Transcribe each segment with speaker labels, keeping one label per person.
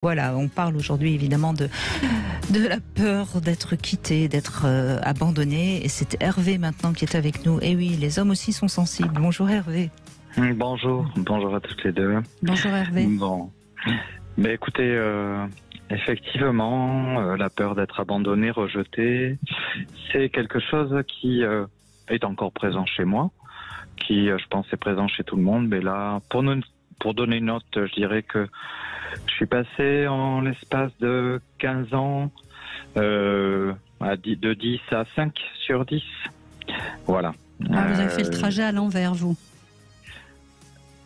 Speaker 1: Voilà, on parle aujourd'hui évidemment de la peur d'être quitté, d'être abandonné. Et c'est Hervé maintenant qui est avec nous. Et oui, les hommes aussi sont sensibles. Bonjour Hervé.
Speaker 2: Bonjour à toutes les deux.
Speaker 1: Bonjour Hervé.
Speaker 2: Bon, mais écoutez, effectivement, la peur d'être abandonné, rejeté, c'est quelque chose qui est encore présent chez moi, qui, je pense, est présent chez tout le monde. Mais là, pour donner une note, je dirais que je suis passé en l'espace de 15 ans de 10 à 5 sur 10. Voilà.
Speaker 3: Ah, vous avez fait le trajet à l'envers, vous?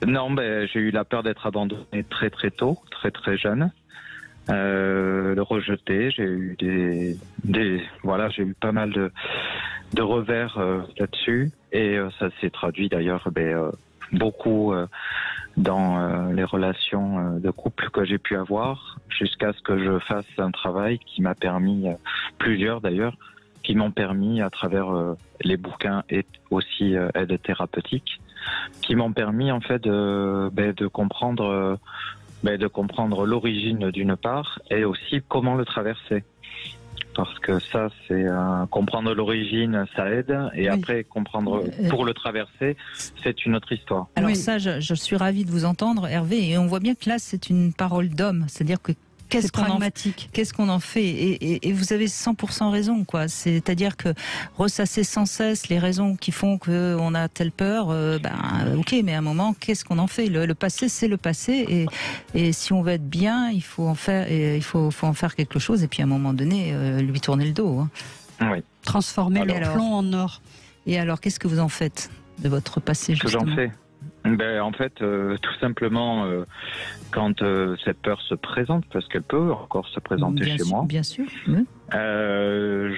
Speaker 2: Non, j'ai eu la peur d'être abandonné très très tôt, très très jeune. Le rejeté, j'ai eu j'ai eu pas mal de revers là-dessus, et ça s'est traduit d'ailleurs beaucoup dans les relations de couple que j'ai pu avoir, jusqu'à ce que je fasse un travail qui m'a permis, plusieurs d'ailleurs, qui m'ont permis à travers les bouquins et aussi aide thérapeutique, qui m'ont permis en fait de comprendre l'origine d'une part, et aussi comment le traverser. Parce que ça, c'est comprendre l'origine, ça aide, et oui. Après comprendre pour le traverser, c'est une autre histoire.
Speaker 1: Alors ça, je suis ravie de vous entendre, Hervé, et on voit bien que là, c'est une parole d'homme, c'est-à-dire que qu'est-ce qu'on en fait, et vous avez 100% raison, quoi. C'est-à-dire que ressasser sans cesse les raisons qui font qu'on a telle peur, ok, mais à un moment, qu'est-ce qu'on en fait? Le passé, c'est le passé, et si on veut être bien, il faut en faire quelque chose, et puis à un moment donné, lui tourner le dos. Hein.
Speaker 2: Oui.
Speaker 3: Transformer le plomb en or.
Speaker 1: Et alors, qu'est-ce que vous en faites de votre passé, justement?
Speaker 2: Que j'en fais? En fait, tout simplement, quand cette peur se présente, parce qu'elle peut encore se présenter chez moi,
Speaker 1: bien sûr, oui.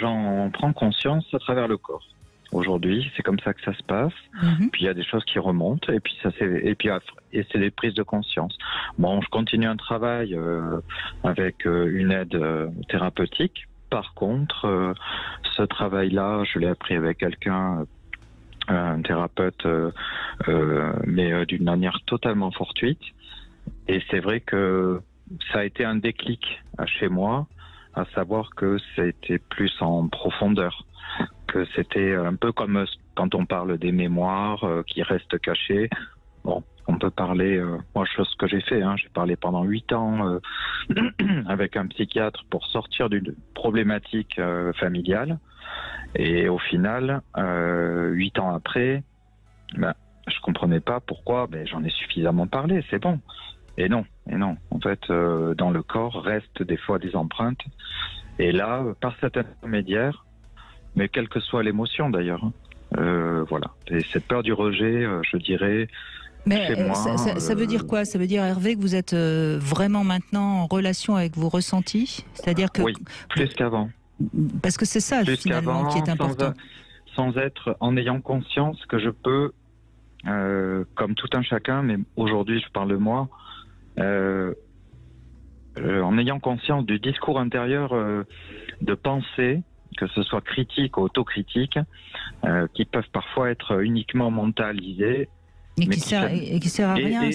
Speaker 2: J'en prends conscience à travers le corps. Aujourd'hui, c'est comme ça que ça se passe. Puis il y a des choses qui remontent, et puis c'est des prises de conscience. Bon, je continue un travail avec une aide thérapeutique. Par contre, ce travail-là, je l'ai appris avec un thérapeute, mais d'une manière totalement fortuite. Et c'est vrai que ça a été un déclic chez moi, à savoir que c'était plus en profondeur, que c'était un peu comme quand on parle des mémoires qui restent cachées. Bon, on peut parler, moi, chose que j'ai fait, j'ai parlé pendant 8 ans avec un psychiatre pour sortir d'une problématique familiale. Et au final, 8 ans après, je comprenais pas pourquoi. J'en ai suffisamment parlé, c'est bon. Et non. En fait, dans le corps restent des fois des empreintes. Et là, par cet intermédiaire, mais quelle que soit l'émotion d'ailleurs, voilà. Et cette peur du rejet, je dirais.
Speaker 1: Mais ça veut dire quoi? Ça veut dire, Hervé, que vous êtes vraiment maintenant en relation avec vos ressentis? C'est-à-dire que...
Speaker 2: Oui, plus qu'avant.
Speaker 1: Parce que c'est ça, finalement, qui est important.
Speaker 2: Sans être, en ayant conscience que je peux, comme tout un chacun, mais aujourd'hui je parle de moi, en ayant conscience du discours intérieur de pensée, que ce soit critique ou autocritique, qui peuvent parfois être uniquement mentalisés.
Speaker 1: Mais qui sert à rien.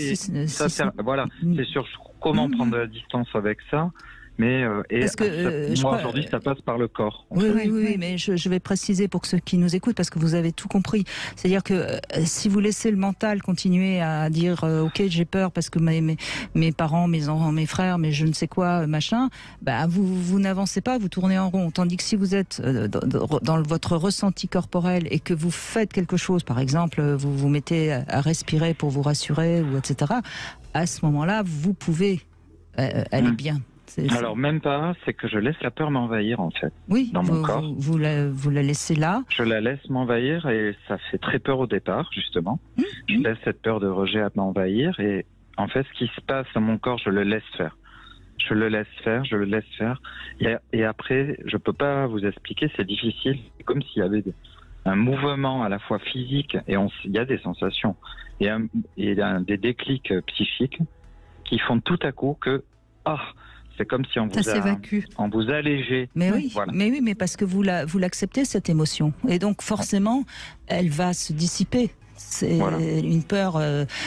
Speaker 2: Voilà, c'est sûr comment prendre la distance avec ça. Mais
Speaker 1: parce que,
Speaker 2: moi aujourd'hui ça passe par le corps.
Speaker 1: Oui, mais je vais préciser pour ceux qui nous écoutent, parce que vous avez tout compris. C'est-à-dire que si vous laissez le mental continuer à dire ok, j'ai peur parce que mes parents, mes enfants, mes frères, mais je ne sais quoi, machin, vous n'avancez pas, vous tournez en rond. Tandis que si vous êtes dans votre ressenti corporel et que vous faites quelque chose, par exemple, vous vous mettez à respirer pour vous rassurer, ou etc., à ce moment-là, vous pouvez aller bien.
Speaker 2: Alors même pas, c'est que je laisse la peur m'envahir en fait.
Speaker 1: Oui,
Speaker 2: dans mon corps.
Speaker 1: Vous la laissez là.
Speaker 2: Je la laisse m'envahir, et ça fait très peur au départ justement. Je laisse cette peur de rejet à m'envahir, et en fait ce qui se passe dans mon corps, je le laisse faire. Je le laisse faire. Et après, je peux pas vous expliquer, c'est difficile. C'est comme s'il y avait un mouvement à la fois physique, et il y a des sensations, et des déclics psychiques qui font tout à coup que c'est comme si on vous allégeait.
Speaker 1: Mais oui, voilà. mais parce que vous l'acceptez, cette émotion. Et donc forcément, elle va se dissiper. C'est une peur,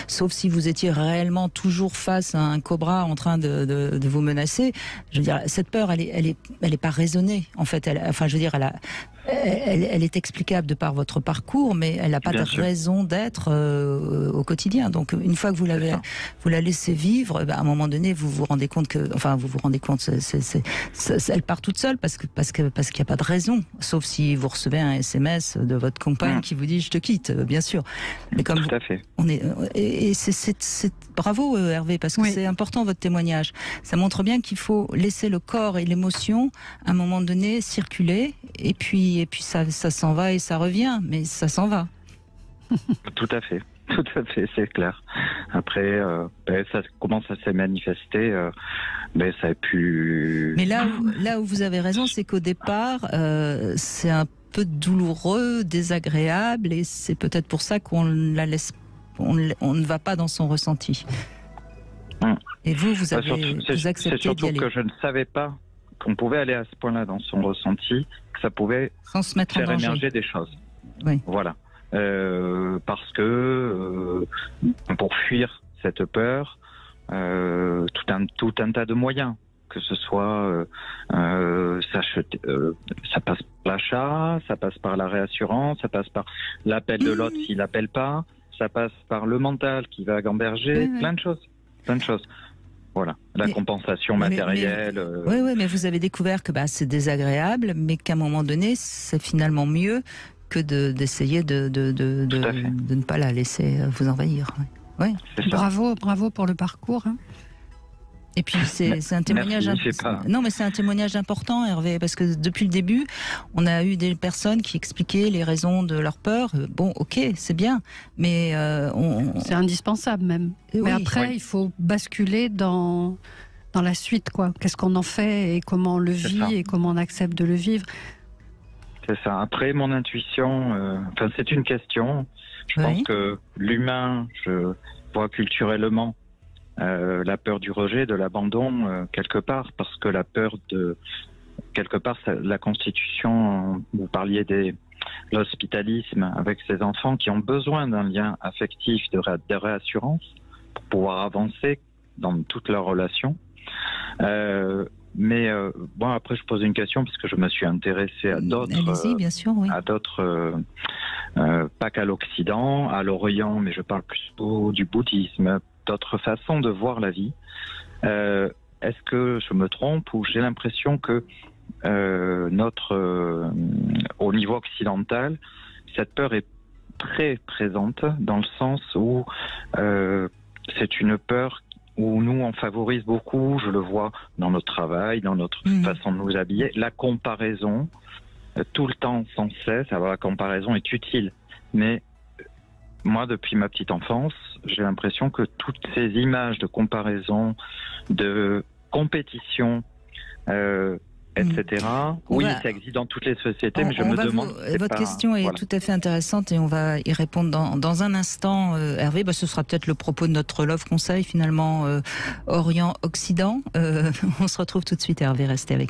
Speaker 1: sauf si vous étiez réellement toujours face à un cobra en train de vous menacer. Je veux dire, cette peur, elle est pas raisonnée. En fait, elle est explicable de par votre parcours, mais elle n'a pas de raison d'être au quotidien. Donc, une fois que vous la laissez vivre, à un moment donné, vous vous rendez compte elle part toute seule parce qu'il n'y a pas de raison, sauf si vous recevez un SMS de votre compagne qui vous dit je te quitte, bien sûr. Mais comme
Speaker 2: tout à fait.
Speaker 1: C'est bravo Hervé, parce que c'est important votre témoignage. Ça montre bien qu'il faut laisser le corps et l'émotion à un moment donné circuler, et puis ça s'en va et ça revient, mais ça s'en va.
Speaker 2: Tout à fait, c'est clair. Après, ça commence à se manifester, mais ça a pu...
Speaker 1: Mais là où vous avez raison, c'est qu'au départ, c'est un peu douloureux, désagréable, et c'est peut-être pour ça qu'on la laisse, on ne va pas dans son ressenti. Et vous acceptez
Speaker 2: C'est surtout
Speaker 1: d'y aller.
Speaker 2: Que je ne savais pas qu'on pouvait aller à ce point-là dans son ressenti, que ça pouvait
Speaker 1: sans se mettre
Speaker 2: faire
Speaker 1: en danger.
Speaker 2: émerger des choses.
Speaker 1: Oui.
Speaker 2: Voilà. Parce que pour fuir cette peur, tout un tas de moyens, que ce soit ça passe par l'achat, ça passe par la réassurance, ça passe par l'appel de l'autre s'il n'appelle pas, ça passe par le mental qui va gamberger, plein de choses. Voilà, la compensation matérielle.
Speaker 1: Oui, mais vous avez découvert que c'est désagréable, mais qu'à un moment donné, c'est finalement mieux que d'essayer de ne pas la laisser vous envahir. Oui.
Speaker 3: Bravo pour le parcours. Hein.
Speaker 1: Et puis c'est un témoignage. Non, mais c'est un témoignage important, Hervé, parce que depuis le début, on a eu des personnes qui expliquaient les raisons de leur peur. Bon, ok, c'est bien, mais
Speaker 3: c'est indispensable même. Mais après, il faut basculer dans la suite, quoi. Qu'est-ce qu'on en fait et comment on le vit et comment on accepte de le vivre.
Speaker 2: C'est ça. Après, mon intuition, c'est une question. Je pense que l'humain, je vois culturellement. La peur du rejet, de l'abandon, quelque part, parce que la peur quelque part, la constitution, vous parliez de l'hospitalisme avec ces enfants qui ont besoin d'un lien affectif, de réassurance, pour pouvoir avancer dans toutes leurs relations. Mais après, je pose une question, parce que je me suis intéressé à d'autres...
Speaker 1: Allez-y, bien sûr, oui.
Speaker 2: À d'autres... pas qu'à l'Occident, à l'Orient, mais je parle plutôt du bouddhisme, d'autres façons de voir la vie. Est-ce que je me trompe, ou j'ai l'impression que au niveau occidental, cette peur est très présente, dans le sens où c'est une peur où nous on favorise beaucoup, je le vois dans notre travail, dans notre façon de nous habiller, la comparaison, tout le temps, sans cesse. Alors la comparaison est utile, mais moi, depuis ma petite enfance, j'ai l'impression que toutes ces images de comparaison, de compétition, etc. Ça existe dans toutes les sociétés, mais je me demande...
Speaker 1: Votre question est tout à fait intéressante, et on va y répondre dans un instant, Hervé. Ce sera peut-être le propos de notre Love Conseil, finalement, Orient-Occident. On se retrouve tout de suite, Hervé, restez avec nous.